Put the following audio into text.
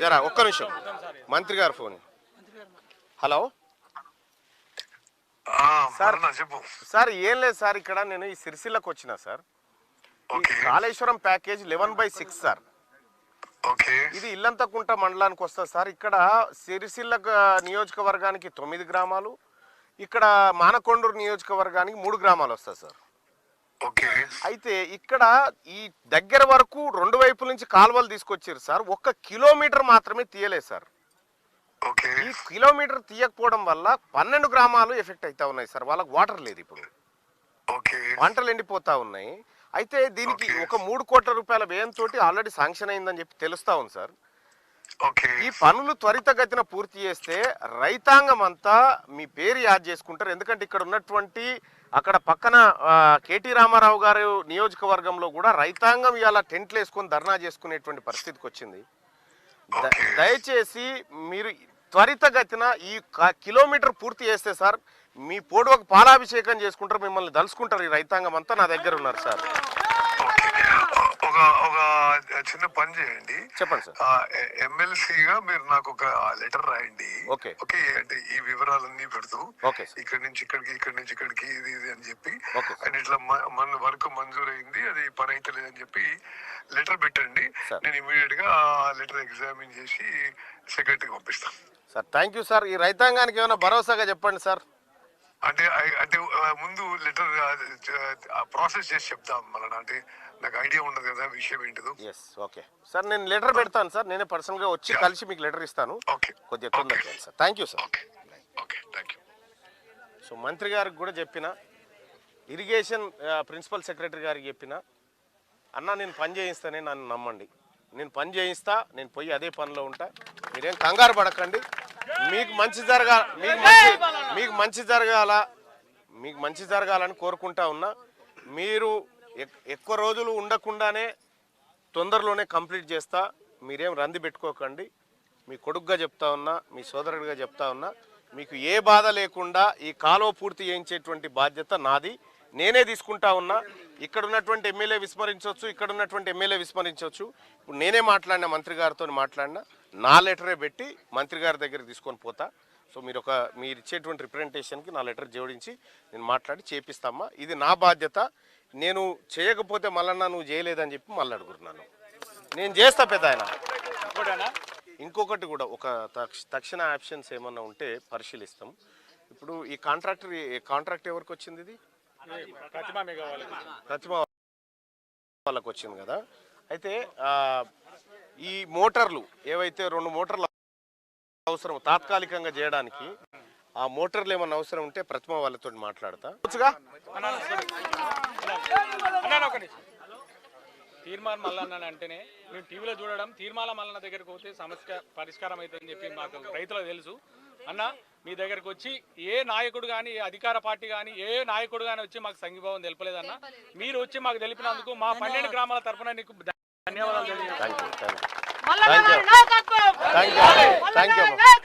జరా ఒక్క నిమిషం మంత్రి గారు ఫోన్. Hello sir. సార్ ఏం లేదు సార్, ఇక్కడ నేను ఈ సిరిసిల్లకు వచ్చిన సార్. Kaleshwaram package 11/6 sir. ఇది ఇల్లంతకుంట మండలానికి వస్తుంది సార్. ఇక్కడ సిరిసిల్ల నియోజకవర్గానికి 9 గ్రామాలు, ఇక్కడ మానకొండూరు నియోజకవర్గానికి 3 గ్రామాలు వస్తాయి సార్. అయితే ఇక్కడ ఈ దగ్గర వరకు 2 వైపుల నుంచి కాలువలు తీసుకొచ్చారు సార్. 1 కిలోమీటర్ మాత్రమే తీయలేదు సార్. ఈ కిలోమీటర్ తీయకపోవడం వల్ల 12 గ్రామాలు ఎఫెక్ట్ అవుతా ఉన్నాయి సార్. వాళ్ళకి వాటర్ లేదు, ఇప్పుడు పంటలు ఎండిపోతా ఉన్నాయి. అయితే దీనికి ఒక 3 కోట్ల రూపాయల వ్యయంతో ఆల్రెడీ శాంక్షన్ అయిందని చెప్పి తెలుస్తా ఉంది సార్. ఈ పనులు త్వరితగతిన పూర్తి చేస్తే రైతాంగం అంతా మీ పేరు యాద్ చేసుకుంటారు. ఎందుకంటే ఇక్కడ ఉన్నటువంటి అక్కడ పక్కన కేటీ రామారావు గారు నియోజకవర్గంలో కూడా రైతాంగం ఇవాళ టెంట్లు వేసుకొని ధర్నా చేసుకునేటువంటి పరిస్థితికి వచ్చింది. దయచేసి మీరు త్వరితగతిన ఈ కిలోమీటర్ పూర్తి చేస్తే సార్ మీ పోడువకు పాలాభిషేకం చేసుకుంటారు, మిమ్మల్ని దలుచుకుంటారు ఈ రైతాంగం అంతా. నా దగ్గర ఉన్నారు సార్. ఒక చిన్న పని చేయండి. చెప్పండి సార్. ఎమ్మెల్సీగా మీరు నాకు ఒక లెటర్ రాయండి. ఓకే అంటే ఈ వివరాలన్నీ పెడుతూ ఇక్కడ నుంచి ఇక్కడికి, ఇక్కడ నుంచి ఇక్కడికి, ఇది ఇది అని చెప్పి, అండ్ ఇట్లా మన వర్క్ మంజూరు అయింది, అది పని అయితే లేదని చెప్పి లెటర్ పెట్టండి. నేను ఇమీడియట్ గా ఆ లెటర్ ఎగ్జామిన్ చేసి సెక్రటరీకి పంపిస్తాను సార్. Thank you sir. ఈ రైతాంగానికి ఏమైనా భరోసాగా చెప్పండి సార్. అంటే ముందు లెటర్ ప్రాసెస్ చేసి చెప్తాం మళ్ళీ. అంటే నాకు ఐడియా ఉండదు కదా విషయం ఏంటిదో. ఓకే సార్, నేను లెటర్ పెడతాను సార్. నేనే పర్సనల్ గా వచ్చి కలిసి మీకు లెటర్ ఇస్తాను. కొద్దిగా తొందరగా sir. Thank you sir. So మంత్రి గారికి కూడా చెప్పిన, ఇరిగేషన్ ప్రిన్సిపల్ సెక్రటరీ గారికి చెప్పిన, అన్న నేను పని చేయిస్తానే, నన్ను నమ్మండి, నేను పని చేయిస్తా, నేను పోయి అదే పనిలో ఉంటా, మీరేం కంగారు పడకండి. మీకు మంచి జరగాలని కోరుకుంటా ఉన్నా. మీరు ఎక్కువ రోజులు ఉండకుండానే తొందరలోనే కంప్లీట్ చేస్తా, మీరేం రంది పెట్టుకోకండి. మీ కొడుకుగా చెప్తా ఉన్నా, మీ సోదరుడిగా చెప్తా ఉన్నా, మీకు ఏ బాధ లేకుండా ఈ కాలువ పూర్తి చేయించేటువంటి బాధ్యత నాది, నేనే తీసుకుంటా ఉన్నా. ఇక్కడ ఉన్నటువంటి ఎమ్మెల్యే విస్మరించవచ్చు, ఇక్కడ ఉన్నటువంటి ఎమ్మెల్యే విస్మరించవచ్చు. ఇప్పుడు నేనే మాట్లాడినా, మంత్రి గారితో మాట్లాడినా, నా లెటరే పెట్టి మంత్రి గారి దగ్గరికి తీసుకొని పోతా. సో మీరు ఇచ్చేటువంటి రిప్రజెంటేషన్కి నా లెటర్ జోడించి నేను మాట్లాడి చేపిస్తామా. ఇది నా బాధ్యత. నేను చేయకపోతే మళ్ళన్నా నువ్వు చేయలేదని చెప్పి మళ్ళీ అడుగుతున్నాను. నేను చేస్తా పెద్ద ఆయన. ఇంకొకటి కూడా, ఒక తక్షణ ఆప్షన్స్ ఏమన్నా ఉంటే పరిశీలిస్తాం. ఇప్పుడు ఈ కాంట్రాక్ట్ ఎవరికి వచ్చింది? ఇది ప్రతిమ వాళ్ళకి వచ్చింది కదా. అయితే ఈ మోటార్లు ఏవైతే 2 మోటార్లు అవసరం తాత్కాలికంగా చేయడానికి, ఆ మోటార్లు ఏమన్నా అవసరం ఉంటే ప్రతిమ వాళ్ళతో మాట్లాడతా. తీర్మానం మల్లన్న అంటేనే మేము టీవీలో చూడడం, తీర్మానం మల్లన్న దగ్గరకు పోతే సమస్య పరిష్కారం అవుతుందని చెప్పి మాకు రైతులకు తెలుసు. అన్న మీ దగ్గరకు వచ్చి ఏ నాయకుడు కానీ, ఏ అధికార పార్టీ కానీ, ఏ నాయకుడు కానీ వచ్చి మాకు సంఘీభావం తెలపలేదన్న. మీరు వచ్చి మాకు తెలిపినందుకు మా 12 గ్రామాల తరఫున నీకు ధన్యవాదాలు.